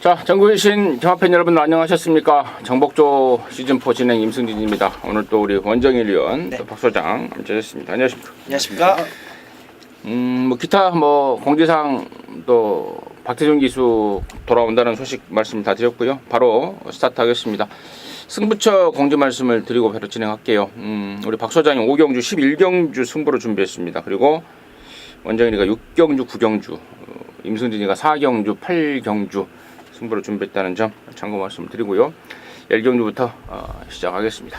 자, 전국에 계신 경합팬 여러분 안녕하셨습니까? 정복조 시즌4 진행 임승진입니다. 오늘 또 우리 원정일 위원, 또 박 소장 함께하셨습니다. 안녕하십니까? 안녕하십니까? 뭐 기타 뭐 공지사항 또 박태준 기수 돌아온다는 소식 말씀 다 드렸고요. 바로 스타트하겠습니다. 승부처 공지 말씀을 드리고 바로 진행할게요. 우리 박 소장이 5경주 11경주 승부를 준비했습니다. 그리고 원정일이가 6경주 9경주, 임승진이가 4경주 8경주 승부를 준비했다는 점 참고 말씀을 드리고요. 1경주부터 시작하겠습니다.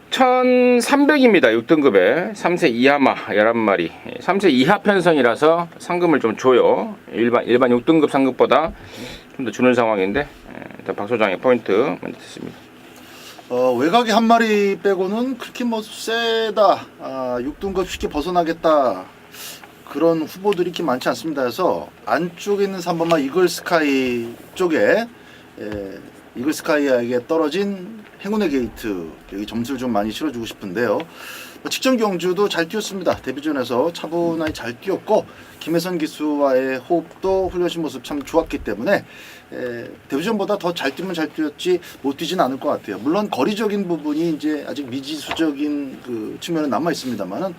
(1300입니다) 6등급에 3세 이하마 11마리 3세 이하 편성이라서 상금을 좀 줘요. 일반 6등급 상급보다 좀 더 주는 상황인데 일단 박 소장의 포인트 먼저 듣습니다. 외곽에 한 마리 빼고는 그렇게 뭐 세다, 6등급 쉽게 벗어나겠다 그런 후보들이 이렇게 많지 않습니다. 그래서 안쪽에 있는 3번마 이글스카이 쪽에 이글스카이에게 떨어진 행운의 게이트, 여기 점수를 좀 많이 실어주고 싶은데요. 직전 경주도 잘 뛰었습니다. 데뷔전에서 차분하게 잘 뛰었고 김혜선 기수와의 호흡도 훈련신 모습 참 좋았기 때문에 데뷔전보다 더 잘 뛰면 잘 뛰었지 못 뛰진 않을 것 같아요. 물론 거리적인 부분이 이제 아직 미지수적인 그 측면은 남아 있습니다만은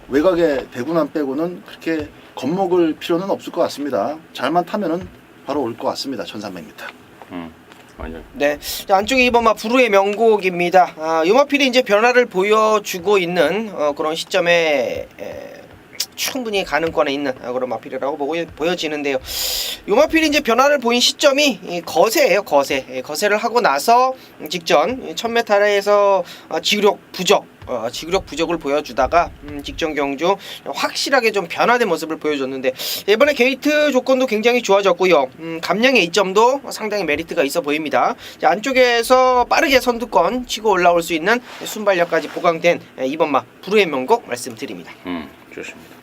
외곽에 대군함 빼고는 그렇게 겁먹을 필요는 없을 것 같습니다. 잘만 타면은 바로 올 것 같습니다. 1300m. 완전. 네, 안쪽에 2번마 부르의 명곡입니다. 요마필이 이제 변화를 보여주고 있는 그런 시점에 충분히 가능권에 있는 그런 마필이라고 보여지는데요. 요마필이 이제 변화를 보인 시점이 거세예요. 거세를 하고 나서 직전 1000m에서 지구력 부족을 보여주다가 직전 경주 확실하게 좀 변화된 모습을 보여줬는데 이번에 게이트 조건도 굉장히 좋아졌고요. 감량의 이점도 상당히 메리트가 있어 보입니다. 안쪽에서 빠르게 선두권 치고 올라올 수 있는 순발력까지 보강된 2번마 부르의 명곡 말씀드립니다. 좋습니다.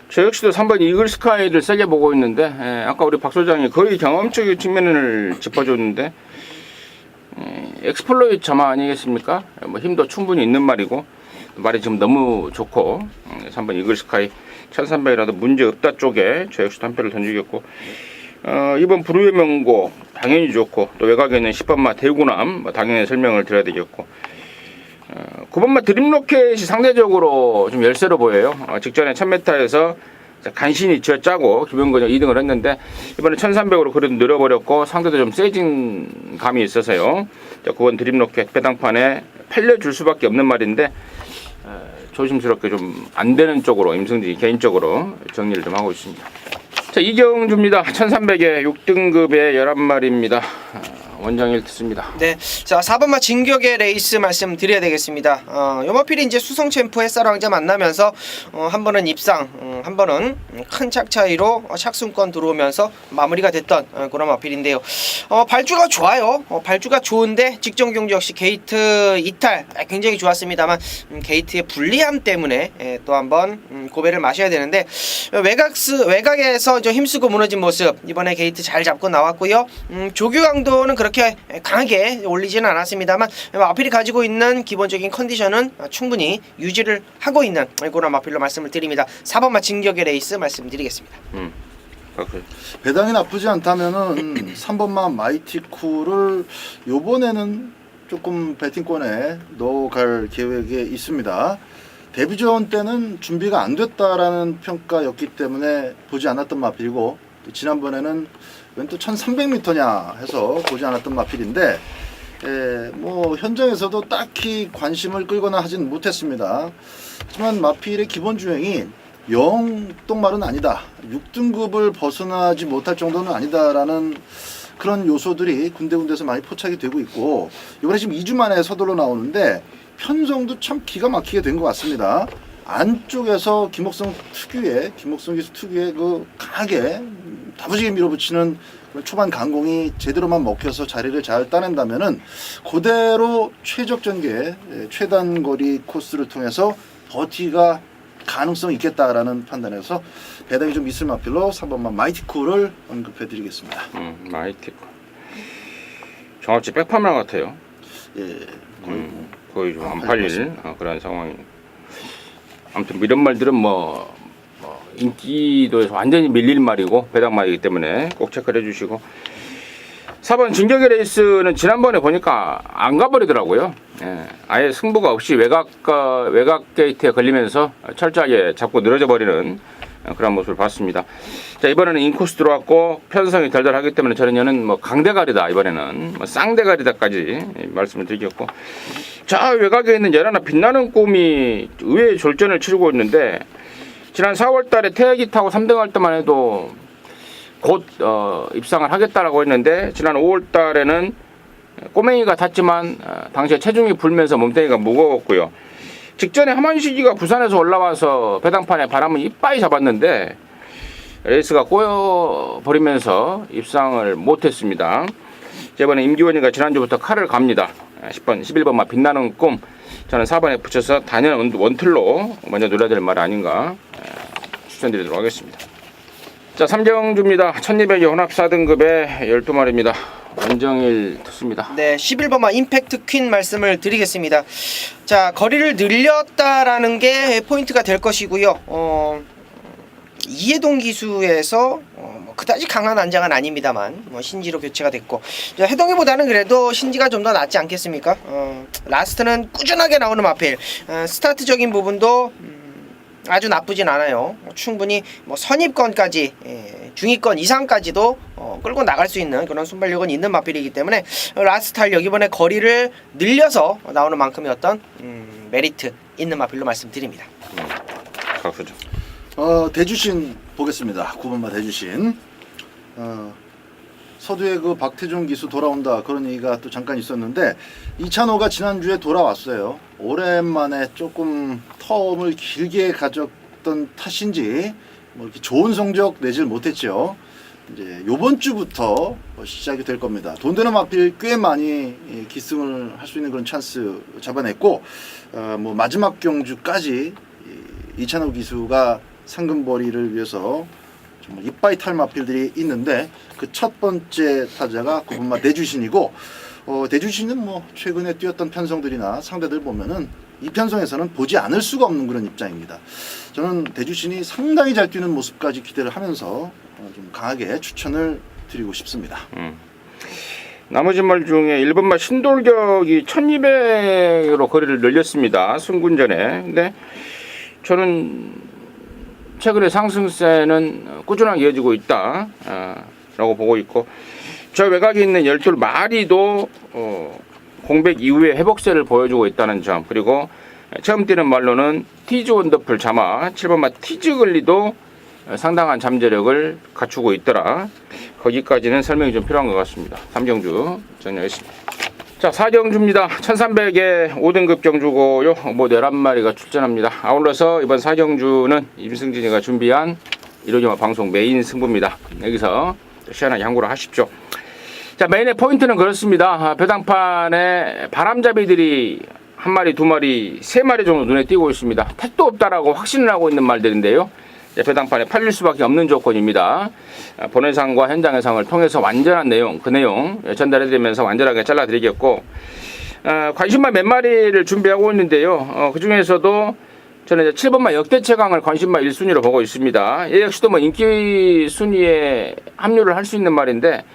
저 역시도 3번 이글스카이를 세게 보고 있는데 아까 우리 박 소장이 거의 경험적인 측면을 짚어줬는데 엑스플로이트 점화 아니겠습니까? 뭐 힘도 충분히 있는 말이고 말이 지금 너무 좋고 3번 이글스카이 1300이라도 문제 없다 쪽에 저 역시도 한 표를 던지겠고 2번 부르의 명곡 당연히 좋고 또 외곽에 있는 10번마 대구남 당연히 설명을 드려야 되겠고 9번마 드림로켓이 상대적으로 좀 열세로 보여요. 직전에 1000m에서 간신히 쥐어짜고 김용근이 2등을 했는데 이번에 1300으로 그래도 늘어버렸고 상대도 좀 세진 감이 있어서요. 9번 드림로켓 배당판에 팔려줄 수밖에 없는 말인데 조심스럽게 좀 안되는 쪽으로 임승진이 개인적으로 정리를 좀 하고 있습니다. 자, 이경주입니다. 1300에 6등급의 11마리입니다. 원정일 듣습니다. 네, 자 4번마 진격의 레이스 말씀드려야 되겠습니다. 요마필이 이제 수성 챔프 햇살왕자 만나면서 한 번은 입상, 한 번은 큰 착 차이로 착순권 들어오면서 마무리가 됐던 그런 마필인데요. 발주가 좋아요. 발주가 좋은데 직전 경주 역시 게이트 이탈 굉장히 좋았습니다만 게이트의 불리함 때문에 또 한번 고배를 마셔야 되는데 외곽에서 좀 힘쓰고 무너진 모습 이번에 게이트 잘 잡고 나왔고요. 조교 강도는 그렇게 강하게 올리지는 않았습니다만 마필이 가지고 있는 기본적인 컨디션은 충분히 유지를 하고 있는 그런 마필로 말씀을 드립니다. 4번마 진격의 레이스 말씀드리겠습니다. 배당이 나쁘지 않다면은 3번마 마이티쿠를 요번에는 조금 배팅권에 넣어갈 계획에 있습니다. 데뷔전 때는 준비가 안 됐다라는 평가였기 때문에 보지 않았던 마필이고 지난번에는 웬 또 1300m냐 해서 보지 않았던 마필인데 뭐 현장에서도 딱히 관심을 끌거나 하진 못했습니다. 하지만 마필의 기본 주행이 똥말은 아니다, 6등급을 벗어나지 못할 정도는 아니다라는 그런 요소들이 군데군데서 많이 포착이 되고 있고 이번에 지금 2주 만에 서둘러 나오는데 편성도 참 기가 막히게 된 것 같습니다. 안쪽에서 김옥성 기수 특유의 그 강하게 다부지게 밀어붙이는 초반 강공이 제대로만 먹혀서 자리를 잘 따낸다면은 그대로 최적 전개, 최단 거리 코스를 통해서 버티가 가능성이 있겠다라는 판단에서 배당이 좀 있을 마필로 3번만 마이티쿠를 언급해 드리겠습니다. 마이티쿠 정확히 백파면 같아요. 거의 거의 좀 안 팔릴 그런 상황이. 아무튼 이런 말들은 뭐 인기도에서 완전히 밀릴 말이고 배당 말이기 때문에 꼭 체크를 해주시고. 4번 진격의 레이스는 지난번에 보니까 안 가버리더라고요. 예, 아예 승부가 없이 외곽 게이트에 걸리면서 철저하게 잡고 늘어져 버리는 그런 모습을 봤습니다. 자, 이번에는 인코스 들어왔고 편성이 덜덜하기 때문에 저는 뭐 강대가리다, 이번에는 뭐 쌍대가리다까지 말씀을 드리겠고. 자, 외곽에 있는 열하나 빛나는 꿈이 의외의 졸전을 치르고 있는데 지난 4월달에 태극기 타고 3등할 때만 해도 곧 입상을 하겠다라고 했는데 지난 5월달에는 꼬맹이가 탔지만 당시에 체중이 불면서 몸뚱이가 무거웠고요. 직전에 하만시기가 부산에서 올라와서 배당판에 바람을 이빠이 잡았는데 레이스가 꼬여버리면서 입상을 못했습니다. 이번에 임기원이가 지난주부터 칼을 갑니다. 10번, 11번만 빛나는 꿈, 저는 4번에 붙여서 단연 원틀로 먼저 노려야 될 말 아닌가 추천드리도록 하겠습니다. 자, 3경주입니다. 1200의 혼합 4등급의 12마리입니다. 원정일 투수입니다. 네, 11번만 임팩트 퀸 말씀을 드리겠습니다. 자, 거리를 늘렸다라는 게 포인트가 될 것이고요. 이해동 기수에서 뭐 그다지 강한 안장은 아닙니다만 뭐 신지로 교체가 됐고, 자, 해동이보다는 그래도 신지가 좀 더 낫지 않겠습니까? 라스트는 꾸준하게 나오는 마필, 스타트적인 부분도 아주 나쁘진 않아요. 충분히 뭐 선입권까지, 중위권 이상까지도 끌고 나갈 수 있는 그런 순발력은 있는 마필이기 때문에 라스트 탄력, 이번에 거리를 늘려서 나오는 만큼의 어떤 메리트 있는 마필로 말씀드립니다. 각수죠. 대주신 보겠습니다. 9번마 대주신. 서두에 그 박태종 기수 돌아온다 그런 얘기가 또 잠깐 있었는데 이찬호가 지난주에 돌아왔어요. 오랜만에 조금 텀을 길게 가졌던 탓인지 뭐 이렇게 좋은 성적 내질 못했죠. 이제 요번 주부터 시작이 될 겁니다. 돈 되는 마필 꽤 많이 기승을 할 수 있는 그런 찬스 잡아냈고, 뭐 마지막 경주까지 이찬호 기수가 상금벌이를 위해서 정말 이빠이 탈 마필들이 있는데 그 첫 번째 타자가 9번마 대주신이고, 대주신은 뭐 최근에 뛰었던 편성들이나 상대들 보면은 이 편성에서는 보지 않을 수가 없는 그런 입장입니다. 저는 대주신이 상당히 잘 뛰는 모습까지 기대를 하면서 좀 강하게 추천을 드리고 싶습니다. 나머지 말 중에 1번마 신돌격이 1200으로 거리를 늘렸습니다. 승군전에. 근데 저는 최근에 상승세는 꾸준하게 이어지고 있다 라고 보고 있고, 저 외곽에 있는 12마리도 공백 이후에 회복세를 보여주고 있다는 점, 그리고 처음 뛰는 말로는 티즈 원더풀 자마 7번마 티즈글리도 상당한 잠재력을 갖추고 있더라. 거기까지는 설명이 좀 필요한 것 같습니다. 3경주 정리하겠습니다. 자, 4경주입니다. 1300의 5등급 경주고요. 뭐 11마리가 출전합니다. 아울러서 이번 4경주는 임승진이가 준비한 이로기마 방송 메인 승부입니다. 여기서 시원하게 항구를 하십시오. 자, 메인의 포인트는 그렇습니다. 배당판에 바람잡이들이 1마리, 2마리, 3마리 정도 눈에 띄고 있습니다. 택도 없다라고 확신을 하고 있는 말들인데요. 배당판에 팔릴 수밖에 없는 조건입니다. 본회상과 현장 해상을 통해서 완전한 내용, 그 내용 전달해드리면서 완전하게 잘라드리겠고, 관심마 몇 마리를 준비하고 있는데요. 그 중에서도 저는 이제 7번마 역대 최강을 관심마 1순위로 보고 있습니다. 얘 역시도 뭐 인기 순위에 합류를 할 수 있는 말인데,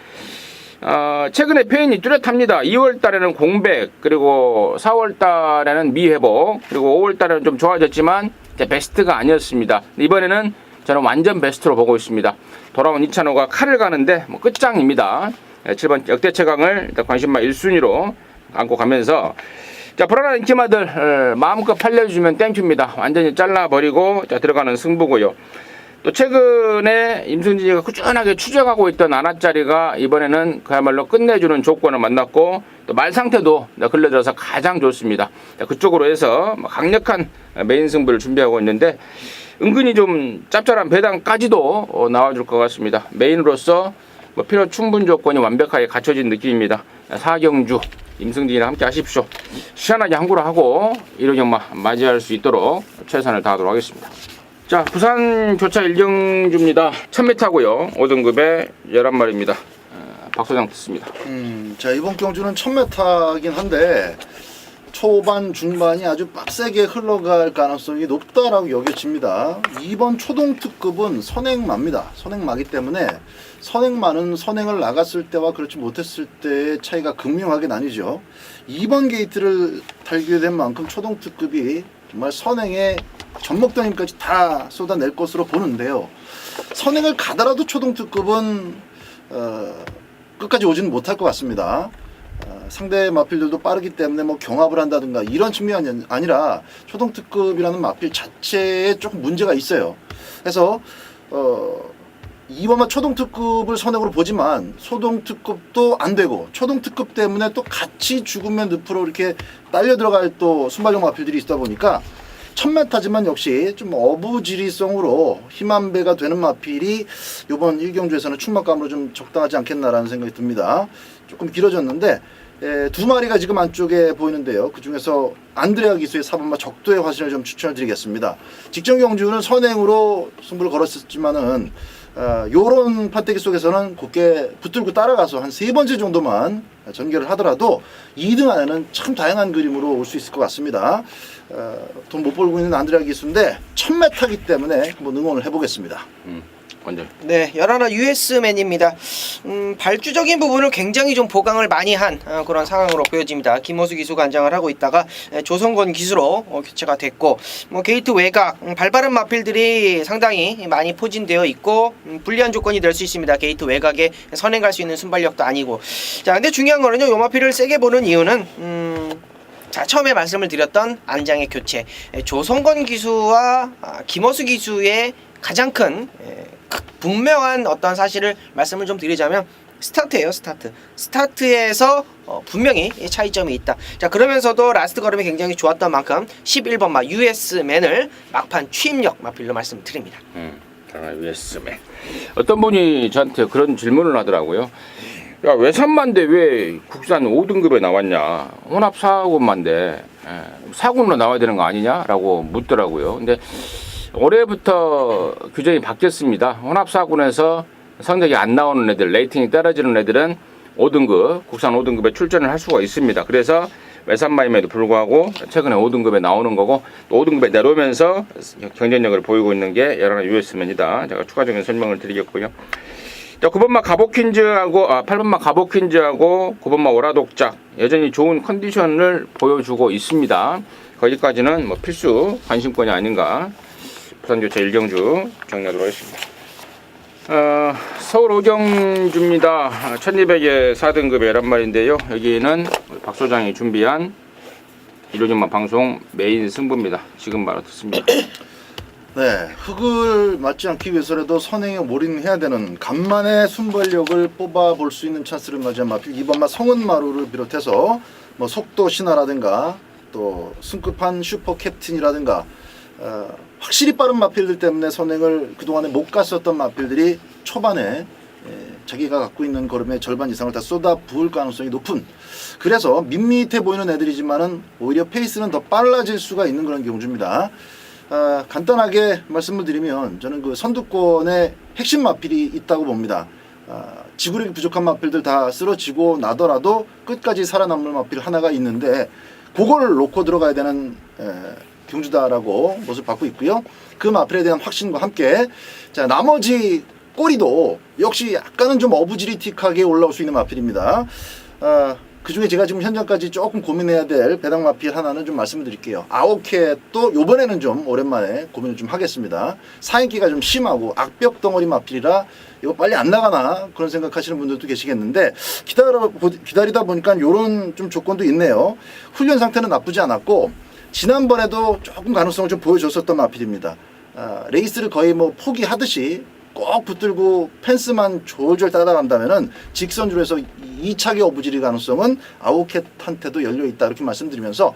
최근에 표현이 뚜렷합니다. 2월 달에는 공백, 그리고 4월 달에는 미회복, 그리고 5월 달에는 좀 좋아졌지만 베스트가 아니었습니다. 이번에는 저는 완전 베스트로 보고 있습니다. 돌아온 이찬호가 칼을 가는데 뭐 끝장입니다. 7번 역대 최강을 일단 관심마 1순위로 안고 가면서, 자, 불안한 인기마들 마음껏 팔려주면 땡큐입니다. 완전히 잘라버리고 자, 들어가는 승부고요. 또 최근에 임승진이가 꾸준하게 추적하고 있던 아나짜리가 이번에는 그야말로 끝내주는 조건을 만났고, 또 말 상태도 근래들어서 가장 좋습니다. 그쪽으로 해서 강력한 메인 승부를 준비하고 있는데 은근히 좀 짭짤한 배당까지도 나와줄 것 같습니다. 메인으로서 뭐 필요 충분 조건이 완벽하게 갖춰진 느낌입니다. 4경주 임승진이랑 함께 하십시오. 시원하게 항구를 하고 1호 경마 맞이할 수 있도록 최선을 다하도록 하겠습니다. 자, 부산 교차 1경주입니다. 1000m고요. 5등급에 11마리입니다. 박 소장 듣습니다. 자, 이번 경주는 1000m긴 한데 초반 중반이 아주 빡세게 흘러갈 가능성이 높다라고 여겨집니다. 이번 초동특급은 선행마입니다. 선행마기 때문에 선행마는 선행을 나갔을 때와 그렇지 못했을 때의 차이가 극명하게 나뉘죠. 이번 게이트를 달게 된 만큼 초동특급이 정말 선행에 전목더님까지 다 쏟아낼 것으로 보는데요. 선행을 가더라도 초동특급은 끝까지 오지는 못할 것 같습니다. 상대 마필들도 빠르기 때문에 뭐 경합을 한다든가 이런 측면이 아니라 초동특급이라는 마필 자체에 조금 문제가 있어요. 그래서 이번만 초동특급을 선행으로 보지만 소동특급도 안 되고 초동특급 때문에 또 같이 죽으면 늪으로 이렇게 딸려 들어갈 또 순발력 마필들이 있다 보니까 1000m지만 역시 좀 어부지리성으로 힘한배가 되는 마필이 이번 1경주에서는 충막감으로 좀 적당하지 않겠나라는 생각이 듭니다. 조금 길어졌는데 두 마리가 지금 안쪽에 보이는데요. 그 중에서 안드레아 기수의 4번마 적도의 화신을 좀 추천을 드리겠습니다. 직전 경주는 선행으로 승부를 걸었었지만은 요런 판때기 속에서는 곱게 붙들고 따라가서 한 3번째 정도만 전개를 하더라도 2등 안에는 참 다양한 그림으로 올 수 있을 것 같습니다. 돈 못 벌고 있는 안드레아 기수인데 1000m이기 때문에 한번 응원을 해보겠습니다. 먼저. 네, 열하나 US맨입니다. 발주적인 부분을 굉장히 좀 보강을 많이 한 그런 상황으로 보여집니다. 김호수 기수가 안장을 하고 있다가 조성건 기수로 교체가 됐고, 뭐 게이트 외곽 발빠른 마필들이 상당히 많이 포진되어 있고 불리한 조건이 될 수 있습니다. 게이트 외곽에 선행갈 수 있는 순발력도 아니고. 자, 근데 중요한 거는요, 요 마필을 세게 보는 이유는 자, 처음에 말씀을 드렸던 안장의 교체, 조성건 기수와 김호수 기수의 가장 큰 분명한 어떤 사실을 말씀을 좀 드리자면 스타트예요. 스타트에서 분명히 차이점이 있다. 자, 그러면서도 라스트 걸음이 굉장히 좋았던 만큼 11번마 US맨을 막판 취임력 마필로 말씀드립니다. US맨. 어떤 분이 저한테 그런 질문을 하더라고요. 야, 외산만데 왜 국산 5등급에 나왔냐? 혼합 4군만데 4군으로 나와야 되는 거 아니냐라고 묻더라고요. 근데 올해부터 규정이 바뀌었습니다. 혼합 4군에서 성적이 안 나오는 애들, 레이팅이 떨어지는 애들은 5등급, 국산 5등급에 출전을 할 수가 있습니다. 그래서 외산마임에도 불구하고 최근에 5등급에 나오는 거고, 또 5등급에 내려오면서 경쟁력을 보이고 있는 게 열하나 US맨이다. 제가 추가적인 설명을 드리겠고요. 자, 9번마 가보퀸즈하고 8번마 가보퀸즈하고 9번마 오라독작 여전히 좋은 컨디션을 보여주고 있습니다. 거기까지는 뭐 필수 관심권이 아닌가. 부산교체 1경주 정리하도록 하겠습니다. 서울 5경주입니다. 1200의 4등급의 11마리인데요. 여기는 박 소장이 준비한 일요일만 방송 메인 승부입니다. 지금 바로 듣습니다. 네, 흙을 맞지 않기 위해서라도 선행에 몰인해야 되는 간만에 순발력을 뽑아볼 수 있는 찬스를 맞이한 마필 2번마 성은마루를 비롯해서 뭐 속도 신화라든가 또 승급한 슈퍼 캡틴이라든가 확실히 빠른 마필들 때문에 선행을 그동안에 못 갔었던 마필들이 초반에 자기가 갖고 있는 걸음의 절반 이상을 다 쏟아 부을 가능성이 높은, 그래서 밋밋해 보이는 애들이지만은 오히려 페이스는 더 빨라질 수가 있는 그런 경주입니다. 간단하게 말씀을 드리면 저는 그 선두권에 핵심 마필이 있다고 봅니다. 지구력이 부족한 마필들 다 쓰러지고 나더라도 끝까지 살아남는 마필 하나가 있는데 그걸 놓고 들어가야 되는 경주다라고 모습을 받고 있고요. 그 마필에 대한 확신과 함께 자, 나머지 꼬리도 역시 약간은 좀 어부지리틱하게 올라올 수 있는 마필입니다. 그 중에 제가 지금 현장까지 조금 고민해야 될 배당 마필 하나는 좀 말씀을 드릴게요. 아오캣도 요번에는 좀 오랜만에 고민을 좀 하겠습니다. 사인기가 좀 심하고 악벽 덩어리 마필이라 이거 빨리 안 나가나 그런 생각하시는 분들도 계시겠는데 기다리다 보니까 요런 좀 조건도 있네요. 훈련 상태는 나쁘지 않았고 지난번에도 조금 가능성을 좀 보여줬었던 마필입니다. 레이스를 거의 뭐 포기하듯이 꼭 붙들고 펜스만 졸졸 따라간다면은 직선주로에서 2차기 어부지리 가능성은 아오캣한테도 열려있다 이렇게 말씀드리면서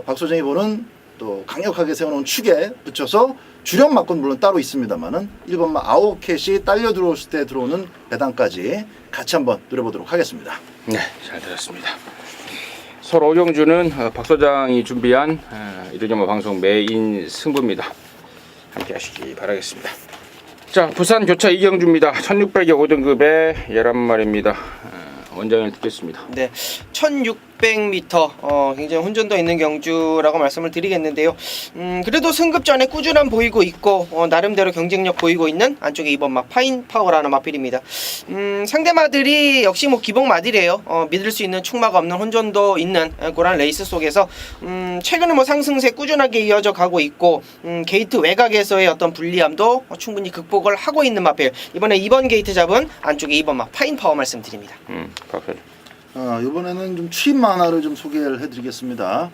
박 소장이 보는 또 강력하게 세워놓은 축에 붙여서 주력 막건 물론 따로 있습니다만은 1번마 아오캣이 딸려 들어올 때 들어오는 배당까지 같이 한번 노려보도록 하겠습니다. 네, 잘 들었습니다. 서울 5경주는 박 소장이 준비한 일요일 방송 메인 승부입니다. 함께 하시기 바라겠습니다. 자, 부산 교차 이경주입니다. 1600에 5등급의 11마리입니다. 원장을 듣겠습니다. 네, 1600m 굉장히 혼전도 있는 경주라고 말씀을 드리겠는데요. 그래도 승급 전에 꾸준함 보이고 있고 나름대로 경쟁력 보이고 있는 안쪽에 이번 막 파인 파워라는 마필입니다. 상대마들이 역시 뭐 기복 마들이에요. 믿을 수 있는 충마가 없는 혼전도 있는 그런 레이스 속에서 최근에 뭐 상승세 꾸준하게 이어져 가고 있고 게이트 외곽에서의 어떤 불리함도 충분히 극복을 하고 있는 마필. 이번에 2번 게이트 잡은 안쪽에 2번 막 파인 파워 말씀드립니다. 박사님. 이번에는 좀 추임 하나를 좀 소개를 해드리겠습니다.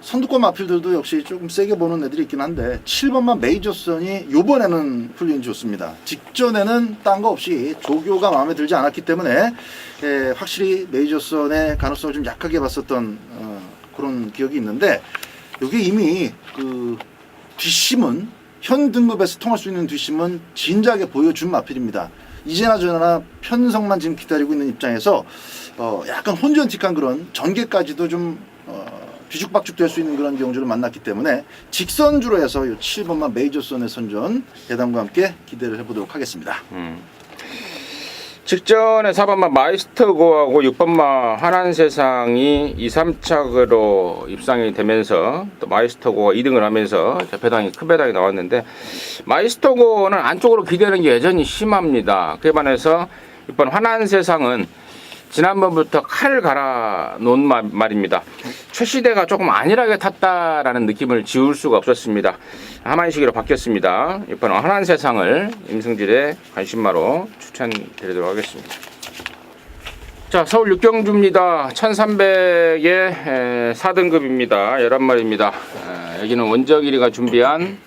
선두권 마필들도 역시 조금 세게 보는 애들이 있긴 한데 7번만 메이저선이 이번에는 풀린이 좋습니다. 직전에는 딴 거 없이 조교가 마음에 들지 않았기 때문에 확실히 메이저선의 가능성을 좀 약하게 봤었던 그런 기억이 있는데 이게 이미 그 뒷심은 현 등급에서 통할 수 있는 뒷심은 진작에 보여준 마필입니다. 이제나 저나 편성만 지금 기다리고 있는 입장에서 약간 혼전틱한 그런 전개까지도 좀 뒤죽박죽 될 수 있는 그런 경주를 만났기 때문에 직선주로 해서 이 7번만 메이저선의 선전 배당과 함께 기대를 해보도록 하겠습니다. 직전에 4번마 마이스터고하고 6번마 한한세상이 2, 3착으로 입상이 되면서 또 마이스터고가 2등을 하면서 배당이 큰 배당이 나왔는데 마이스터고는 안쪽으로 기대는 게 여전히 심합니다. 그에 반해서 6번 한한세상은 지난번부터 칼을 갈아 놓은 말입니다. 최시대가 조금 안일하게 탔다라는 느낌을 지울 수가 없었습니다. 하만시기로 바뀌었습니다. 이번 한한세상을 임승질의 관심마로 추천드리도록 하겠습니다. 자, 서울 육경주입니다. 1300의 4등급입니다. 11마리입니다. 여기는 원정일이가 준비한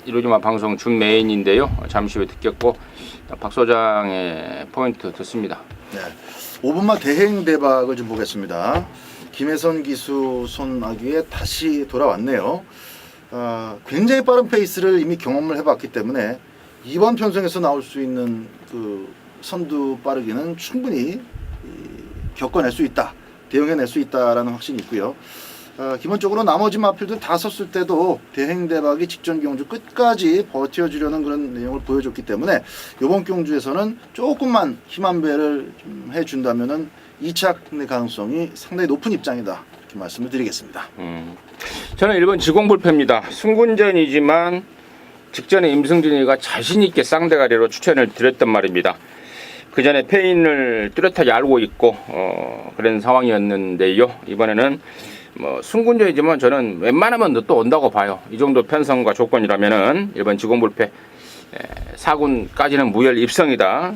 이로지마 방송 준 메인인데요. 잠시 후에 듣겠고 박 소장의 포인트 듣습니다. 네, 5번마 대행 대박을 좀 보겠습니다. 김혜선 기수 손아귀에 다시 돌아왔네요. 굉장히 빠른 페이스를 이미 경험을 해봤기 때문에 이번 편성에서 나올 수 있는 그 선두 빠르기는 충분히 겪어낼 수 있다, 대응해낼 수 있다라는 확신이 있고요. 기본적으로 나머지 마필들 다 섰을 때도 대행 대박이 직전 경주 끝까지 버텨주려는 그런 내용을 보여줬기 때문에 이번 경주에서는 조금만 힘 한 배를 좀 해준다면은 2착 의 가능성이 상당히 높은 입장이다, 이렇게 말씀을 드리겠습니다. 저는 1번 지공불패입니다. 승군전이지만 직전에 임승진이가 자신있게 쌍대가리로 추천을 드렸단 말입니다. 그 전에 페인을 뚜렷하게 알고 있고 그런 상황이었는데요. 이번에는 뭐 승군전이지만 저는 웬만하면 또 온다고 봐요. 이 정도 편성과 조건이라면은 1번 지공불패 4군까지는 무혈 입성이다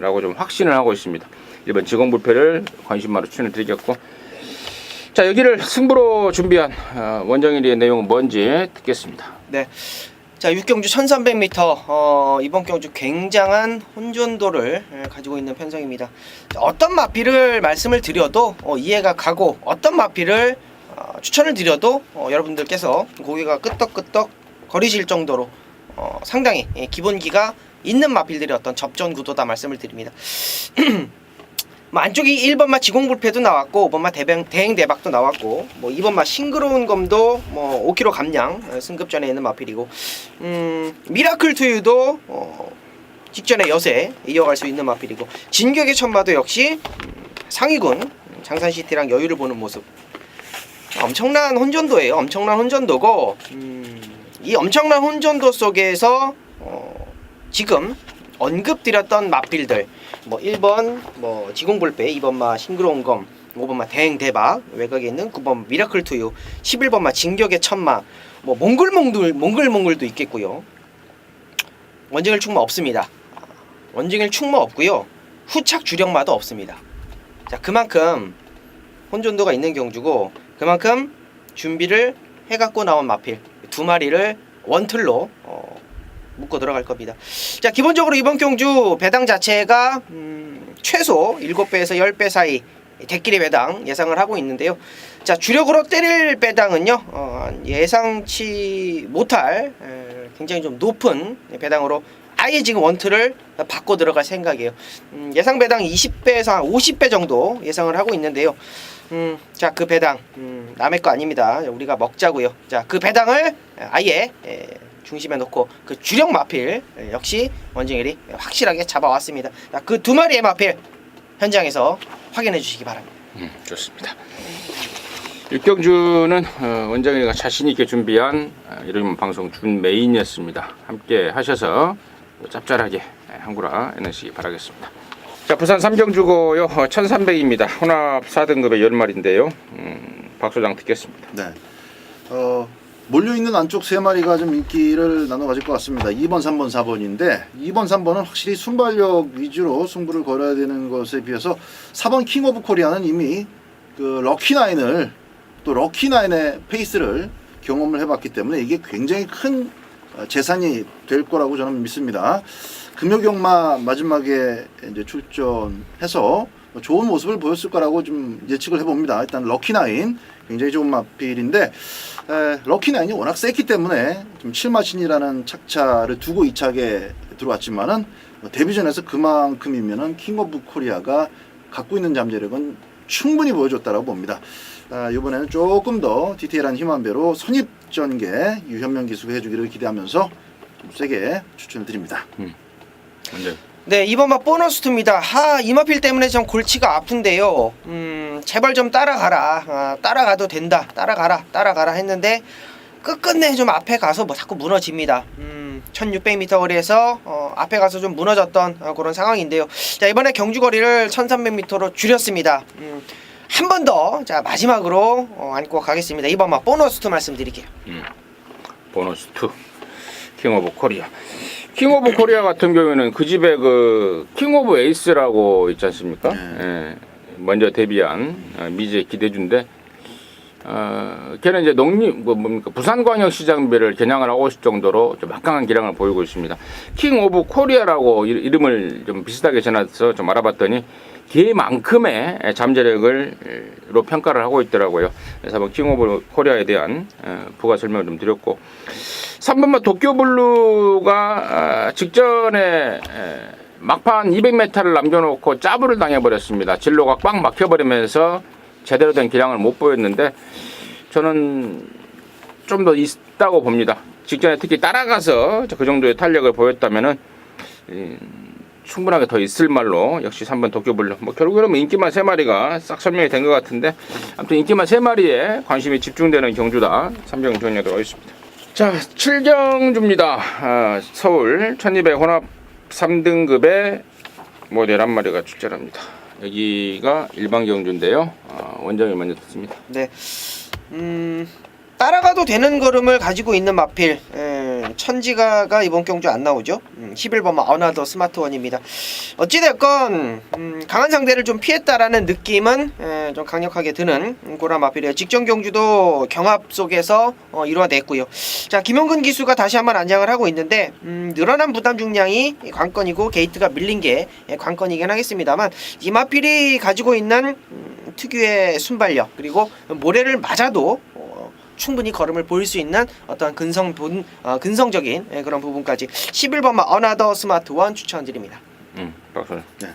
라고 좀 확신을 하고 있습니다. 1번 지공불패를 관심마로 추천을 드리겠고, 자, 여기를 승부로 준비한 원정일의 내용은 뭔지 듣겠습니다. 네. 자, 6경주 1300m 이번 경주 굉장한 혼전도를 가지고 있는 편성입니다. 자, 어떤 마필을 말씀을 드려도 이해가 가고 어떤 마필을 추천을 드려도 여러분들께서 고개가 끄떡끄떡 거리실 정도로 상당히 기본기가 있는 마필들의 어떤 접전 구도다 말씀을 드립니다. 뭐 안쪽이 1번마 지공불패도 나왔고 5번마 대행 대박도 나왔고 뭐 2번마 싱그러운 검도 뭐 5kg 감량 승급전에 있는 마필이고 미라클 투유도 직전에 여세 이어갈 수 있는 마필이고 진격의 천마도 역시 상위군 장산시티랑 여유를 보는 모습. 엄청난 혼전도예요. 엄청난 혼전도고 이 엄청난 혼전도 속에서 지금 언급드렸던 마필들 뭐 1번 뭐 지공불패, 2번마 싱그러운 검, 5번마 대행 대박, 외곽에 있는 9번 미라클 투유, 11번마 진격의 천마, 뭐 몽글몽글도 있겠고요. 원정일 충마 없습니다. 원정일 충마 없고요. 후착 주력마도 없습니다. 자, 그만큼 혼전도가 있는 경주고 그만큼 준비를 해갖고 나온 마필 두 마리를 원틀로 묶고 들어갈 겁니다. 자, 기본적으로 이번 경주 배당 자체가 최소 7배에서 10배 사이 대끼리 배당 예상을 하고 있는데요. 자, 주력으로 때릴 배당은요 예상치 못할 굉장히 좀 높은 배당으로 아예 지금 원틀을 바꿔 들어갈 생각이에요. 예상 배당 20배에서 50배 정도 예상을 하고 있는데요. 자, 그 배당 남의 거 아닙니다. 우리가 먹자고요. 자, 그 배당을 아예 중심에 놓고 그 주력 마필 역시 원정일이 확실하게 잡아왔습니다. 자, 그 두 마리의 마필 현장에서 확인해 주시기 바랍니다. 좋습니다. 육경주는 원장이가 자신 있게 준비한 이런 방송 준 메인이었습니다. 함께 하셔서 짭짤하게 한구라 해내시기 바라겠습니다. 자, 부산 삼경주고요. 1300입니다. 혼합 4등급의 10마리인데요. 박 소장 듣겠습니다. 네. 몰려있는 안쪽 3마리가 좀 인기를 나눠 가질 것 같습니다. 2번, 3번, 4번인데 2번, 3번은 확실히 순발력 위주로 승부를 걸어야 되는 것에 비해서 4번 킹 오브 코리아는 이미 그 럭키나인을 또 럭키나인의 페이스를 경험을 해봤기 때문에 이게 굉장히 큰 재산이 될 거라고 저는 믿습니다. 금요경마 마지막에 이제 출전해서 좋은 모습을 보였을 거라고 좀 예측을 해봅니다. 일단 럭키나인 굉장히 좋은 마필인데 럭키나인이 워낙 세기 때문에 좀 7마신이라는 착차를 두고 2차게 들어왔지만은 데뷔전에서 그만큼이면은 킹 오브 코리아가 갖고 있는 잠재력은 충분히 보여줬다라고 봅니다. 이번에는 조금 더 디테일한 힘한 배로 선입전개 유현명 기수가 해주기를 기대하면서 좀 세게 추천을 드립니다. 네, 이번 마 보너스 투입니다. 이 마필 때문에 좀 골치가 아픈데요. 제발 좀 따라가라. 따라가도 된다. 따라가라 했는데 끝끝내 좀 앞에 가서 뭐 자꾸 무너집니다. 1600m 거리에서 앞에 가서 좀 무너졌던 그런 상황인데요. 자, 이번에 경주 거리를 1300m로 줄였습니다. 한 번 더, 자, 마지막으로 안고 가겠습니다. 이번 마 보너스 투 말씀드릴게요. 보너스 2 킹 오브 코리아. 킹 오브 코리아 같은 경우에는 그 집에 그 킹 오브 에이스라고 있지 않습니까? 예, 먼저 데뷔한 미제 기대주인데 걔는 이제 뭡니까 부산광역시장배를 겨냥을 하고 있을 정도로 좀 막강한 기량을 보이고 있습니다. 킹 오브 코리아라고 이름을 좀 비슷하게 전해서 좀 알아봤더니 걔만큼의 잠재력으로 평가를 하고 있더라고요. 그래서 한번 킹 오브 코리아에 대한 부가 설명을 좀 드렸고 3번마 도쿄블루가 직전에 막판 200m를 남겨놓고 짜부를 당해버렸습니다. 진로가 꽉 막혀버리면서 제대로 된 기량을 못 보였는데 저는 좀 더 있다고 봅니다. 직전에 특히 따라가서 그 정도의 탄력을 보였다면은 충분하게 더 있을 말로 역시 3번 도쿄블루. 뭐 결국에는 인기만 3마리가 싹 설명이 된 것 같은데 아무튼 인기만 3마리에 관심이 집중되는 경주다. 3경 조언에 들어가 있습니다. 자, 7경주입니다. 서울 1200 혼합 3등급의 모델 한 마리가 출전합니다. 여기가 일반 경주인데요. 원정이 먼저 듣습니다. 네. 따라가도 되는 걸음을 가지고 있는 마필 천지가가 이번 경주 안 나오죠. 11번 어나더 스마트원입니다. 어찌됐건 강한 상대를 좀 피했다라는 느낌은 좀 강력하게 드는 그런 마필이에요. 직전 경주도 경합 속에서 이루어냈고요. 자, 김용근 기수가 다시 한번 안장을 하고 있는데 늘어난 부담 중량이 관건이고 게이트가 밀린 게 관건이긴 하겠습니다만 이 마필이 가지고 있는 특유의 순발력 그리고 모래를 맞아도 충분히 걸음을 보일 수 있는 어떤 근성적인 그런 부분까지 11번 어나더 스마트원 추천드립니다. 박수. 네.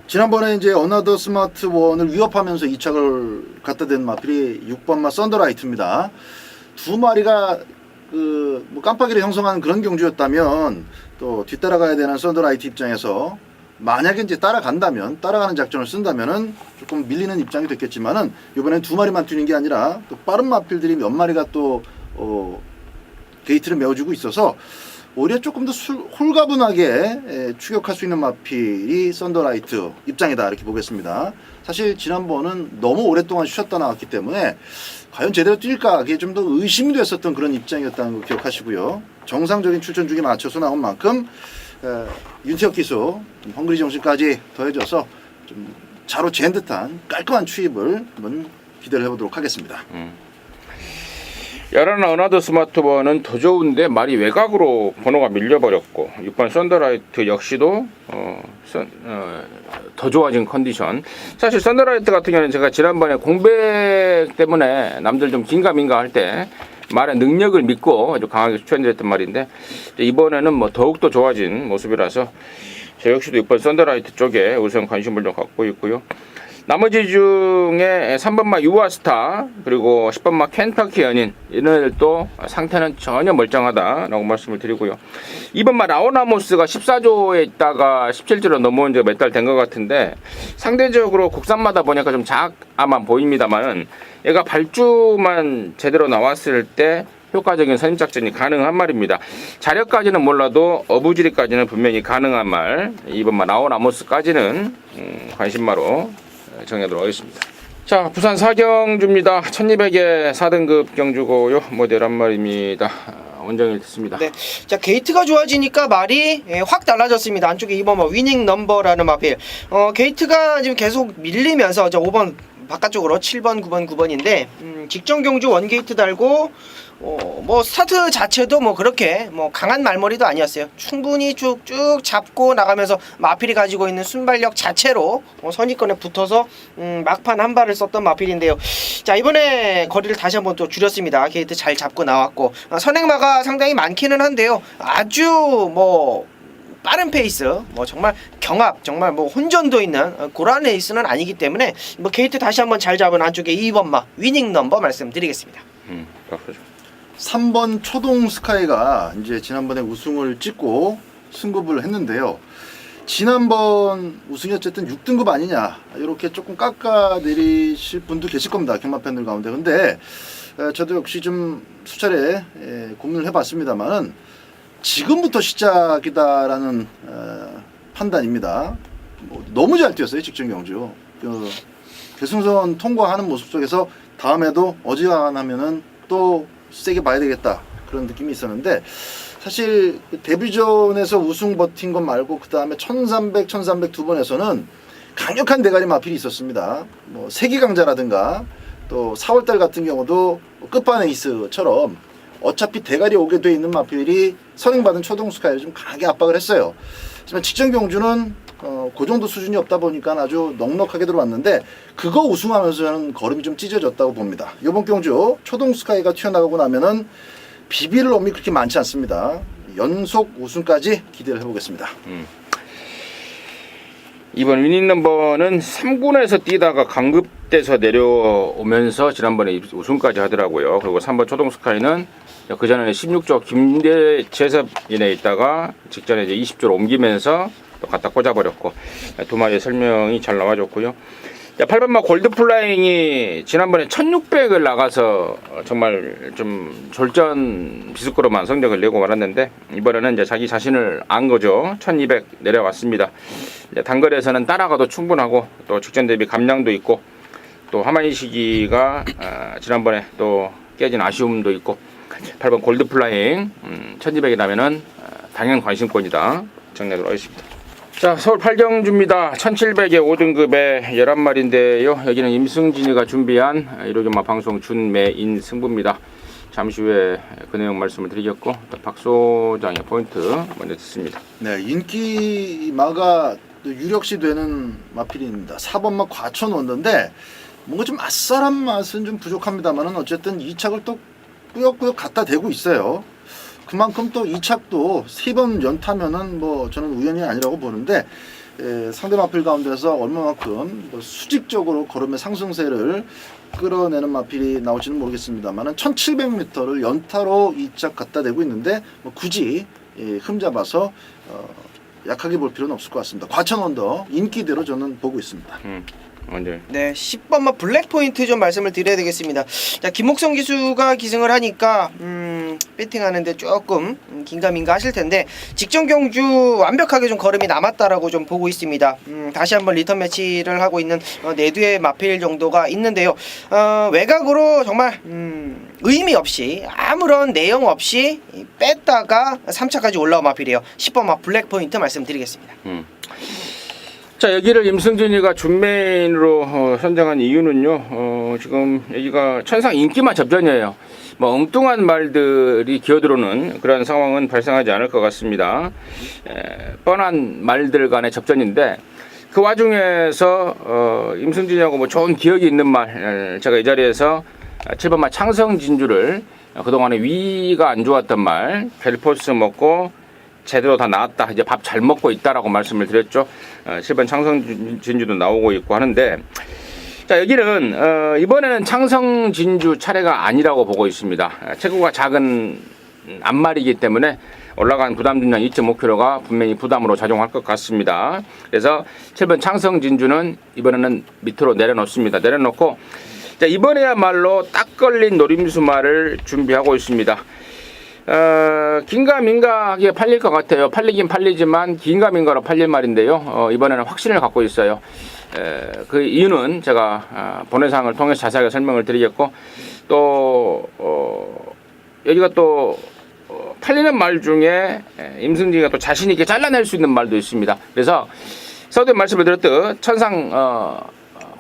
지난번에 이제 어나더 스마트원을 위협하면서 2착을 갖다 댄 마필이 6번마 썬더라이트입니다. 두 마리가 뭐 깜빡이를 형성하는 그런 경주였다면 또 뒤따라가야 되는 썬더라이트 입장에서 만약에 이제 따라가는 작전을 쓴다면은 조금 밀리는 입장이 됐겠지만은 이번엔 두 마리만 뛰는 게 아니라 또 빠른 마필들이 몇 마리가 또 게이트를 메워주고 있어서 오히려 조금 더 홀가분하게 추격할 수 있는 마필이 썬더라이트 입장이다 이렇게 보겠습니다. 사실 지난번은 너무 오랫동안 쉬었다 나왔기 때문에 과연 제대로 뛸까 그게 좀 더 의심이 됐었던 그런 입장이었다는 거 기억하시고요. 정상적인 출전주기 맞춰서 나온 만큼 윤태혁 기수 헝그리 정신까지 더해져서 좀 자로 잰 듯한 깔끔한 추입을 한번 기대를 해보도록 하겠습니다. 11 어나더 스마트원은 더 좋은데 말이 외곽으로 번호가 밀려버렸고 6번 썬더라이트 역시도 더 좋아진 컨디션. 사실 썬더라이트 같은 경우는 제가 지난번에 공백 때문에 남들 좀 긴가민가 할 때 말의 능력을 믿고 아주 강하게 추천드렸던 말인데 이번에는 뭐 더욱더 좋아진 모습이라서 저 역시도 6번 썬더라이트 쪽에 우선 관심을 좀 갖고 있고요. 나머지 중에 3번마 유아스타 그리고 10번마 켄터키 연인 이런 애들도 상태는 전혀 멀쩡하다라고 말씀을 드리고요. 2번마 라오나모스가 14조에 있다가 17조로 넘어온 지가 몇 달 된 것 같은데 상대적으로 국산마다 보니까 좀 작아만 보입니다만은 얘가 발주만 제대로 나왔을 때 효과적인 선입작전이 가능한 말입니다. 자력까지는 몰라도 어부지리까지는 분명히 가능한 말. 2번마 라오나모스까지는 관심마로 정해도록 하겠습니다. 자, 부산 사경주입니다. 1200에 4등급 경주고요. 모델 한 마리입니다. 원정일 됐습니다. 네. 자, 게이트가 좋아지니까 말이 확 달라졌습니다. 안쪽에 2번 뭐 위닝 넘버라는 마필. 게이트가 지금 계속 밀리면서 저 5번 바깥쪽으로 7번, 9번, 9번인데 직전 경주 원게이트 달고 뭐 스타트 자체도 뭐 그렇게 뭐 강한 말머리도 아니었어요. 충분히 쭉쭉 잡고 나가면서 마필이 가지고 있는 순발력 자체로 선입권에 붙어서 막판 한 발을 썼던 마필인데요. 자, 이번에 거리를 다시 한번 또 줄였습니다. 게이트 잘 잡고 나왔고 선행마가 상당히 많기는 한데요. 아주 뭐 빠른 페이스, 뭐 정말 경합, 정말 뭐 혼전도 있는 그런 레이스는 아니기 때문에 뭐 게이트 다시 한번 잘 잡은 안쪽에 2번마 위닝 넘버 말씀드리겠습니다. 그렇죠. 3번 초동 스카이가 이제 지난번에 우승을 찍고 승급을 했는데요. 지난번 우승이 어쨌든 6등급 아니냐 이렇게 조금 깎아내리실 분도 계실 겁니다. 경마 팬들 가운데. 근데 저도 역시 좀 수차례 고민을 해봤습니다만은 지금부터 시작이다라는 판단입니다. 뭐 너무 잘 뛰었어요. 직전 경주. 결승선 통과하는 모습 속에서 다음에도 어지간하면은 또 세게 봐야 되겠다 그런 느낌이 있었는데 사실 데뷔전에서 우승 버틴 것 말고 그 다음에 1300, 1300 두 번에서는 강력한 대가리 마필이 있었습니다. 뭐 세기강자라든가 또 4월달 같은 경우도 끝반 에이스처럼 어차피 대가리 오게 돼 있는 마필이 선행받은 초동스카이를 좀 강하게 압박을 했어요. 하지만 직전 경주는 그 정도 수준이 없다 보니까 아주 넉넉하게 들어왔는데 그거 우승하면서 저는 걸음이 좀 찢어졌다고 봅니다. 이번 경주 초동스카이가 튀어나가고 나면은 비빌 놈이 그렇게 많지 않습니다. 연속 우승까지 기대를 해보겠습니다. 이번 위닝 넘버는 3군에서 뛰다가 강급돼서 내려오면서 지난번에 우승까지 하더라고요. 그리고 3번 초동스카이는 그 전에 16조 김대재섭인에 있다가 직전에 이제 20조로 옮기면서 또 갖다 꽂아버렸고 두 마리의 설명이 잘 나와줬고요. 8번마 골드플라잉이 지난번에 1600을 나가서 정말 좀 졸전 비스코로만 성적을 내고 말았는데 이번에는 이제 자기 자신을 안 거죠. 1200 내려왔습니다. 단거리에서는 따라가도 충분하고 또 직전 대비 감량도 있고 또 하마니 시기가 지난번에 또 깨진 아쉬움도 있고 8번 골드플라잉 1200이라면은 당연 관심권이다 정리하도록 하겠습니다. 자, 서울 팔경주입니다. 1700에 5등급에 11마리인데요. 여기는 임승진이가 준비한 이로경마 방송 준매인 승부입니다. 잠시 후에 그 내용 말씀을 드리겠고 또 박 소장의 포인트 먼저 듣습니다. 네, 인기마가 유력시 되는 마필입니다. 4번마 과천 원더인데 뭔가 좀 아싸란 맛은 좀 부족합니다만은 어쨌든 2착을 또 꾸역꾸역 갖다 대고 있어요. 그만큼 또 2착도 3번 연타면은 뭐 저는 우연이 아니라고 보는데 상대 마필 가운데서 얼마만큼 뭐 수직적으로 걸음의 상승세를 끌어내는 마필이 나올지는 모르겠습니다만은 1700m를 연타로 2착 갖다 대고 있는데 뭐 굳이 흠잡아서 약하게 볼 필요는 없을 것 같습니다. 과천 언더 인기대로 저는 보고 있습니다. 네, 10번마 블랙 포인트 좀 말씀을 드려야 되겠습니다. 자, 김목성 기수가 기승을 하니까 배팅하는데 조금 긴가민가 하실 텐데 직전 경주 완벽하게 좀 걸음이 남았다라고 좀 보고 있습니다. 다시 한번 리턴 매치를 하고 있는 내두의 마필 정도가 있는데요. 외곽으로 정말 의미 없이 아무런 내용 없이 뺐다가 3차까지 올라온 마필이에요. 10번마 블랙 포인트 말씀드리겠습니다. 자, 여기를 임승진이가 준메인으로 선정한 이유는요. 지금 여기가 천상 인기만 접전이에요. 뭐 엉뚱한 말들이 기어들어오는 그런 상황은 발생하지 않을 것 같습니다. 뻔한 말들 간의 접전인데 그 와중에서 임승진이하고 뭐 좋은 기억이 있는 말, 제가 이 자리에서 7번마 창성 진주를 그동안에 위가 안 좋았던 말, 갤포스 먹고 제대로 다 나왔다. 이제 밥 잘 먹고 있다라고 말씀을 드렸죠. 7번 창성 진주도 나오고 있고 하는데, 자, 여기는 이번에는 창성 진주 차례가 아니라고 보고 있습니다. 체구가 작은 앞말이기 때문에 올라간 부담 중량 2.5kg가 분명히 부담으로 작용할 것 같습니다. 그래서 7번 창성 진주는 이번에는 밑으로 내려놓습니다. 내려놓고, 자, 이번에야말로 딱 걸린 노림수말을 준비하고 있습니다. 긴가민가하게 팔릴 것 같아요. 팔리긴 팔리지만 긴가민가로 팔릴 말인데요. 이번에는 확신을 갖고 있어요. 그 이유는 제가 본회상을 통해서 자세하게 설명을 드리겠고, 또 여기가 또 팔리는 말 중에 임승진이가 또 자신 있게 잘라낼 수 있는 말도 있습니다. 그래서 서두에 말씀을 드렸듯 천상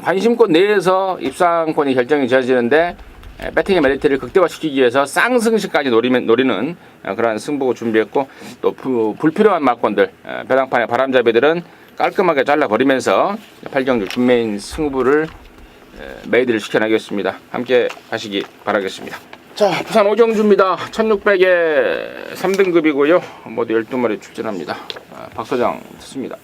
관심권 내에서 입상권이 결정이 지어지는데, 배팅의 메리트를 극대화시키기 위해서 쌍승시까지 노리는 그러한 승부 준비했고, 또 불필요한 말권들, 배당판의 바람잡이들은 깔끔하게 잘라버리면서 8경주 준메인 승부를 메이드를 시켜나겠습니다. 함께 가시기 바라겠습니다. 자, 부산 5경주입니다. 1600에 3등급이고요. 모두 12마리 출전합니다. 박 소장 듣습니다.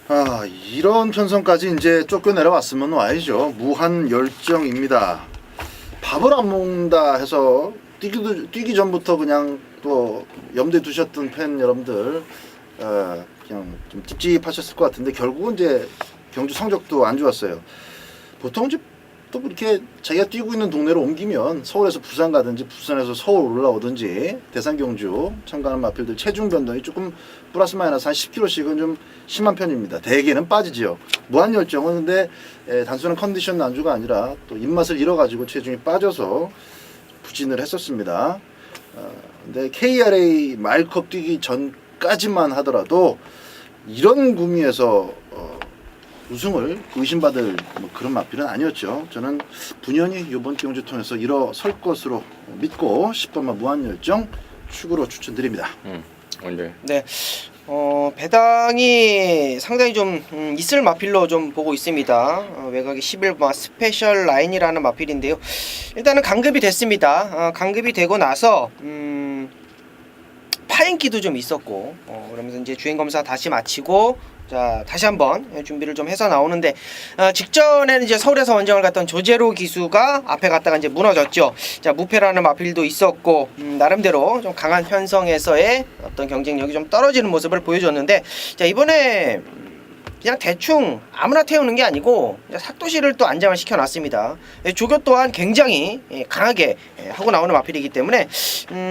이런 편성까지 이제 쫓겨 내려왔으면 와야죠. 무한 열정입니다. 밥을 안 먹는다 해서 뛰기 전부터 그냥 또 염두에 두셨던 팬 여러분들 그냥 좀 찝찝하셨을 것 같은데, 결국은 이제 경주 성적도 안 좋았어요. 보통 이제 또 이렇게 자기가 뛰고 있는 동네로 옮기면 서울에서 부산 가든지 부산에서 서울 올라오든지 대산 경주 참가하는 마필들 체중 변동이 조금 플러스 마이너스 한 10kg씩은 좀 심한 편입니다. 대개는 빠지지요. 무한 열정은 근데 단순한 컨디션 난주가 아니라 또 입맛을 잃어가지고 체중이 빠져서 부진을 했었습니다. 근데 KRA 마일컵 뛰기 전까지만 하더라도 이런 구미에서 우승을 의심받을 그런 마필은 아니었죠. 저는 분연히 이번 경주 통해서 일어설 것으로 믿고 10번마 무한열정 축으로 추천드립니다. 언제? 네. 배당이 상당히 좀 있을 마필로 좀 보고 있습니다. 외곽이 11번 스페셜 라인이라는 마필인데요. 일단은 강급이 됐습니다. 강급이 되고 나서 파인기도 좀 있었고, 그러면서 이제 주행 검사 다시 마치고, 자, 다시 한번 준비를 좀 해서 나오는데, 직전에는 이제 서울에서 원정을 갔던 조제로 기수가 앞에 갔다가 이제 무너졌죠. 자, 무패라는 마필도 있었고, 나름대로 좀 강한 편성에서의 어떤 경쟁력이 좀 떨어지는 모습을 보여줬는데, 자, 이번에 그냥 대충 아무나 태우는 게 아니고 삭도시를 또 안장을 시켜놨습니다. 조교 또한 굉장히 강하게 하고 나오는 마필이기 때문에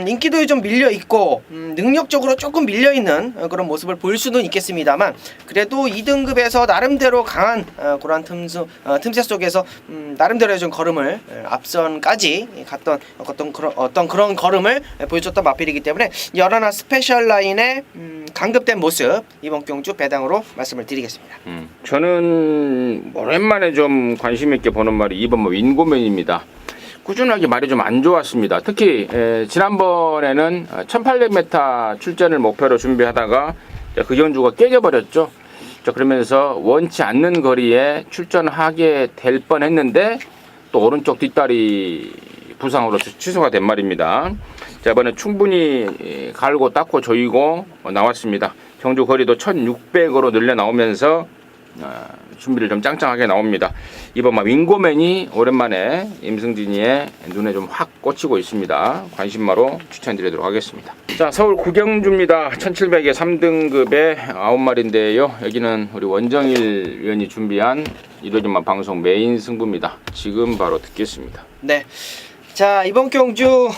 인기도 좀 밀려있고 능력적으로 조금 밀려있는 그런 모습을 보일 수는 있겠습니다만, 그래도 2등급에서 나름대로 강한 그런 틈새 속에서 나름대로의 좀 걸음을 앞선까지 갔던 어떤 그런 걸음을 보여줬던 마필이기 때문에 열하나 스페셜 라인의 강급된 모습 이번 경주 배당으로 말씀을 드리겠습니다. 저는 오랜만에 좀 관심 있게 보는 말이 2번 윈고맨입니다. 꾸준하게 말이 좀 안 좋았습니다. 특히 지난번에는 1800m 출전을 목표로 준비하다가 그 경주가 깨져버렸죠. 그러면서 원치 않는 거리에 출전하게 될 뻔했는데 또 오른쪽 뒷다리 부상으로 취소가 된 말입니다. 자, 이번에 충분히 갈고 닦고 조이고 나왔습니다. 경주 거리도 1600으로 늘려 나오면서 준비를 좀 짱짱하게 나옵니다. 이번 윙고맨이 오랜만에 임승진이의 눈에 좀 확 꽂히고 있습니다. 관심마로 추천드리도록 하겠습니다. 자, 서울 구경주입니다. 1700에 3등급의 9마리인데요. 여기는 우리 원정일 위원이 준비한 일요일만 방송 메인 승부입니다. 지금 바로 듣겠습니다. 네. 자, 이번 경주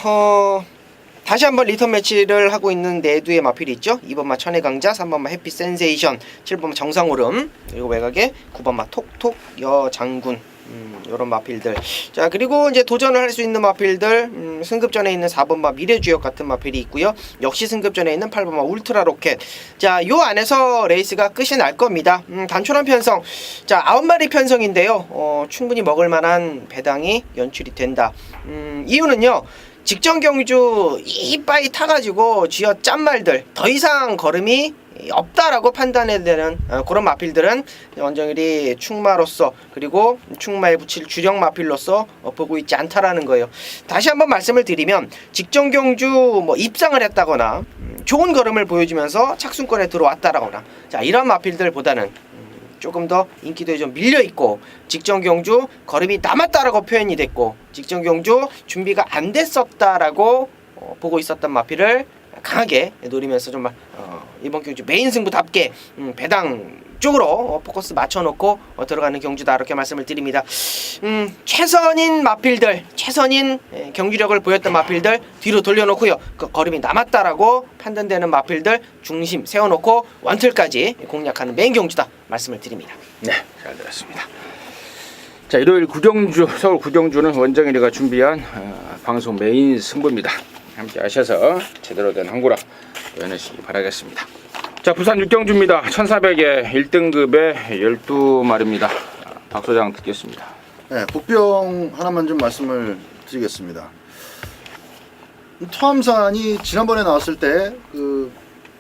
다시 한번 리턴 매치를 하고 있는 네두의 마필이 있죠. 2번마 천의 강자, 3번마 해피 센세이션, 7번마 정상오름, 그리고 외곽에 9번마 톡톡 여장군, 요런 마필들. 자, 그리고 이제 도전을 할 수 있는 마필들, 승급전에 있는 4번마 미래주역 같은 마필이 있고요. 역시 승급전에 있는 8번마 울트라 로켓. 자, 요 안에서 레이스가 끝이 날 겁니다. 단촐한 편성. 자, 9마리 편성인데요. 충분히 먹을 만한 배당이 연출이 된다. 이유는요. 직전 경주 이빠이 타가지고 쥐어 짠 말들 더 이상 걸음이 없다라고 판단해야 되는 그런 마필들은 원정일이 충마로서 그리고 충마에 붙일 주력 마필로서 보고 있지 않다라는 거예요. 다시 한번 말씀을 드리면 직전 경주 뭐 입상을 했다거나 좋은 걸음을 보여주면서 착순권에 들어왔다라거나 자 이런 마필들보다는 조금 더 인기도에 좀 밀려있고 직전 경주 걸음이 남았다라고 표현이 됐고 직전 경주 준비가 안 됐었다라고 보고 있었던 마필을 강하게 노리면서 좀 이번 경주 메인 승부답게 배당 쪽으로 포커스 맞춰놓고 들어가는 경주다 이렇게 말씀을 드립니다. 최선인 마필들, 최선인 경기력을 보였던 마필들 뒤로 돌려놓고요. 그 걸음이 남았다라고 판단되는 마필들 중심 세워놓고 원틀까지 공략하는 메인 경주다 말씀을 드립니다. 네, 잘 들었습니다. 자, 일요일 구경주, 서울 구경주는 원정일이가 준비한 방송 메인 승부입니다. 함께 하셔서 제대로 된 항구라 연하시기 바라겠습니다. 자, 부산 6경주입니다. 1400에 1등급에 12마리입니다. 박 소장 듣겠습니다. 네, 복병 하나만 좀 말씀을 드리겠습니다. 토암산이 지난번에 나왔을 때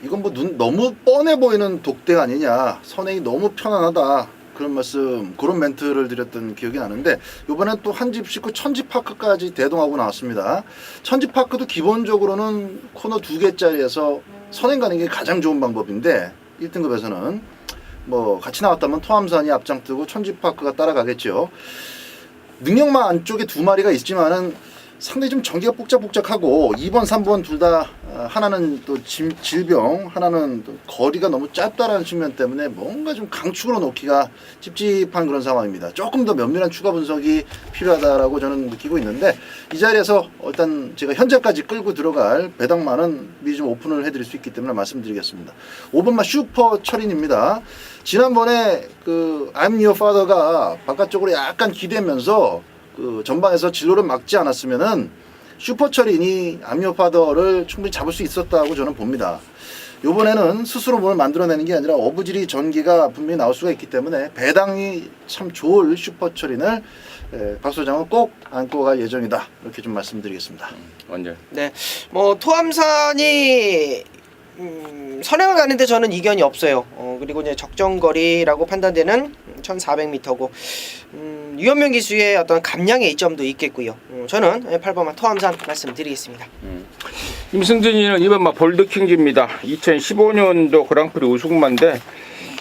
이건 뭐 너무 뻔해 보이는 독대 아니냐, 선행이 너무 편안하다 그런 말씀, 그런 멘트를 드렸던 기억이 나는데 이번엔 또 한 집 싣고 천지파크까지 대동하고 나왔습니다. 천지파크도 기본적으로는 코너 2개짜리에서 선행 가는 게 가장 좋은 방법인데 1등급에서는 뭐 같이 나왔다면 토암산이 앞장뜨고 천지파크가 따라가겠죠. 능력마 안쪽에 2마리가 있지만은 상당히 좀 전개가 복잡복잡하고 2번, 3번 둘 다 하나는 또 질병, 하나는 또 거리가 너무 짧다라는 측면 때문에 뭔가 좀 강축으로 놓기가 찝찝한 그런 상황입니다. 조금 더 면밀한 추가 분석이 필요하다라고 저는 느끼고 있는데 이 자리에서 일단 제가 현재까지 끌고 들어갈 배당만은 미리 좀 오픈을 해드릴 수 있기 때문에 말씀드리겠습니다. 5번마 슈퍼 철인입니다. 지난번에 I'm Your Father가 바깥쪽으로 약간 기대면서 전방에서 진로를 막지 않았으면은 슈퍼철인이 암요파더를 충분히 잡을 수 있었다고 저는 봅니다. 이번에는 스스로 뭘 만들어내는 게 아니라 어부지리 전기가 분명히 나올 수가 있기 때문에 배당이 참 좋을 슈퍼철인을 박 소장은 꼭 안고 갈 예정이다 이렇게 좀 말씀드리겠습니다. 언제? 네, 뭐 토암산이 선행을 가는데 저는 이견이 없어요. 그리고 이제 적정거리라고 판단되는 1400m고 유현명 기수의 어떤 감량의 이점도 있겠고요. 저는 8번마 토암산 말씀드리겠습니다. 임승진이는 2번마 볼드킹즈입니다. 2015년도 그랑프리 우승마인데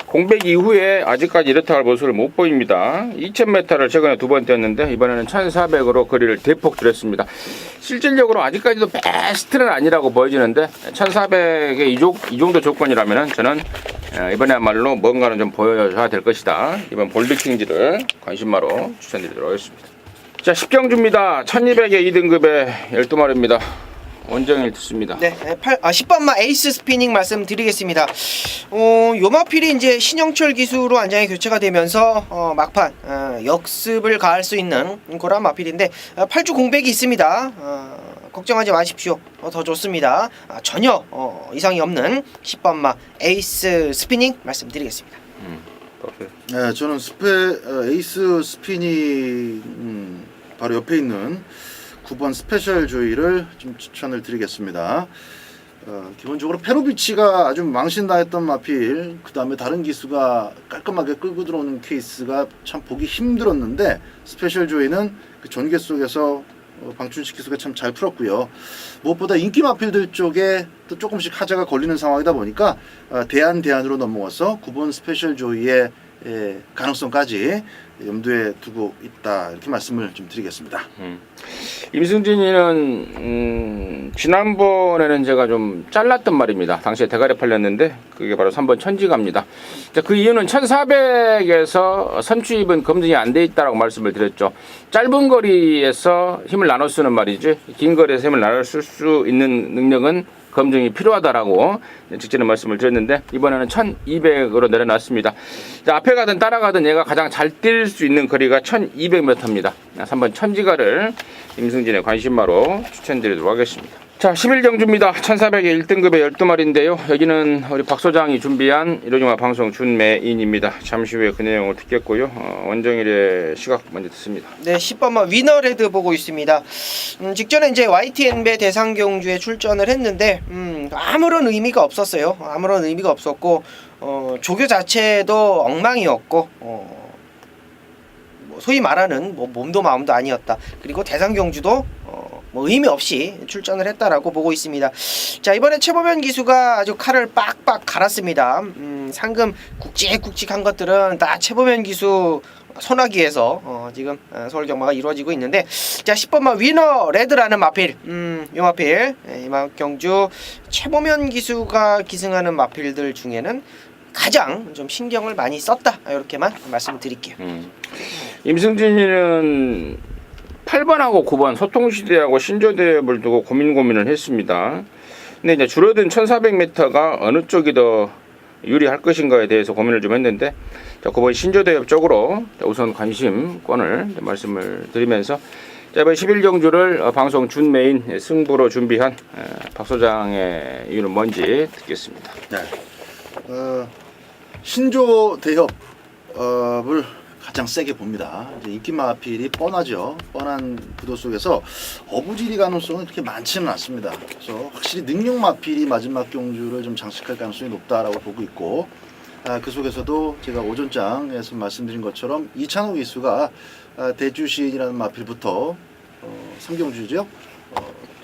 공백 이후에 아직까지 이렇다 할 모습을 못 보입니다. 2000m를 최근에 2번 뛰었는데 이번에는 1400으로 거리를 대폭 줄였습니다. 실질적으로 아직까지도 베스트는 아니라고 보여지는데 1400의 이 정도 조건이라면 저는 이번에야말로 뭔가는 좀 보여줘야 될 것이다. 이번 볼드킹즈를 관심마로 추천드리도록 하겠습니다. 자, 10경주입니다. 1200의 2등급에 12마리입니다. 원정일 듣습니다. 네, 10번마 에이스 스피닝 말씀드리겠습니다. 요마필이 이제 신영철 기수로 안장이 교체가 되면서 막판 역습을 가할 수 있는 그런 마필인데 8주 공백이 있습니다. 걱정하지 마십시오. 더 좋습니다. 전혀 이상이 없는 10번마 에이스 스피닝 말씀드리겠습니다. 네, 저는 에이스 스피니 바로 옆에 있는 9번 스페셜 조이를 좀 추천을 드리겠습니다. 기본적으로 페로비치가 아주 망신당했던 마필, 그 다음에 다른 기수가 깔끔하게 끌고 들어오는 케이스가 참 보기 힘들었는데 스페셜 조이는 그 전개 속에서 방춘식 기수가 참 잘 풀었고요. 무엇보다 인기 마필들 쪽에 또 조금씩 하자가 걸리는 상황이다 보니까 대안으로 넘어와서 9번 스페셜 조이의 가능성까지 염두에 두고 있다 이렇게 말씀을 좀 드리겠습니다. 임승진이는 지난번에는 제가 좀 잘랐던 말입니다. 당시에 대가리 팔렸는데 그게 바로 3번 천지갑니다. 그 이유는 1400에서 선취입은 검증이 안 돼 있다라고 말씀을 드렸죠. 짧은 거리에서 힘을 나눠 쓰는 말이지 긴 거리에서 힘을 나눠 쓸 수 있는 능력은 검증이 필요하다라고 직전에 말씀을 드렸는데 이번에는 1200으로 내려놨습니다. 앞에 가든 따라가든 얘가 가장 잘 뛸 수 있는 거리가 1200m입니다. 3번 천지가를 임승진의 관심마로 추천드리도록 하겠습니다. 자, 11경주입니다. 1400에 1등급의 12마리인데요. 여기는 우리 박 소장이 준비한 이로중화 방송 준매인입니다. 잠시 후에 그 내용을 듣겠고요. 원정일의 시각 먼저 듣습니다. 네, 10번만 위너레드 보고 있습니다. 직전에 이제 YTN배 대상경주에 출전을 했는데 아무런 의미가 없었어요. 아무런 의미가 없었고 조교 자체도 엉망이었고 뭐 소위 말하는 뭐 몸도 마음도 아니었다. 그리고 대상경주도 뭐 의미 없이 출전을 했다라고 보고 있습니다. 자, 이번에 최보면 기수가 아주 칼을 빡빡 갈았습니다. 상금 굵직굵직한 것들은 다 최보면 기수 손아귀에서 지금 서울 경마가 이루어지고 있는데, 자, 10번마 위너 레드라는 마필, 이 마필, 이 경주 최보면 기수가 기승하는 마필들 중에는 가장 좀 신경을 많이 썼다, 이렇게만 말씀드릴게요. 임승진이는 8번하고 9번 소통시대하고 신조대업을 두고 고민을 했습니다. 근데 이제 줄어든 1400m가 어느 쪽이 더 유리할 것인가에 대해서 고민을 좀 했는데, 자, 9번 신조대업 쪽으로 우선 관심권을 말씀을 드리면서, 자, 이번 11경주를 방송 준메인 승부로 준비한 박 소장의 이유는 뭔지 듣겠습니다. 네. 신조대협을 가장 세게 봅니다. 이제 인기 마필이 뻔하죠. 뻔한 구도 속에서 어부지리 가능성은 그렇게 많지는 않습니다. 그래서 확실히 능력 마필이 마지막 경주를 좀 장식할 가능성이 높다라고 보고 있고, 그 속에서도 제가 오전장에서 말씀드린 것처럼 이찬호 기수가 대주시인이라는 마필부터 3경주죠.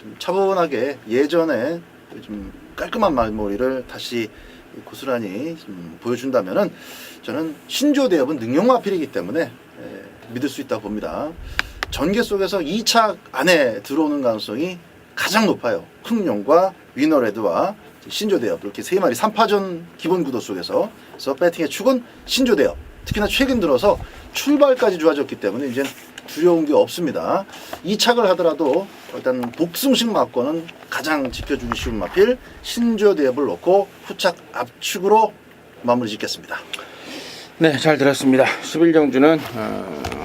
좀 차분하게 예전에 좀 깔끔한 말머리를 다시 고스란히 좀 보여준다면은 저는 신조대업은 능력 마필이기 때문에 믿을 수 있다고 봅니다. 전개 속에서 2차 안에 들어오는 가능성이 가장 높아요. 흥룡과 위너레드와 신조대업, 이렇게 세 마리 3파전 기본 구도 속에서. 그래서 배팅의 축은 신조대업. 특히나 최근 들어서 출발까지 좋아졌기 때문에 이제 두려운 게 없습니다. 2착을 하더라도 일단 복승식 마권은 가장 지켜주기 쉬운 마필 신조대업을 놓고 후착 압축으로 마무리 짓겠습니다. 네, 잘 들었습니다. 11경주는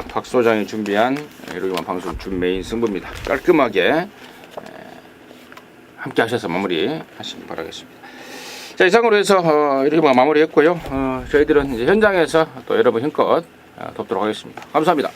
박 소장이 준비한 이로기만 방송 준메인 승부입니다. 깔끔하게 함께 하셔서 마무리 하시기 바라겠습니다. 자, 이상으로 해서 이렇게 마무리했고요. 저희들은 이제 현장에서 또 여러분 힘껏 돕도록 하겠습니다. 감사합니다.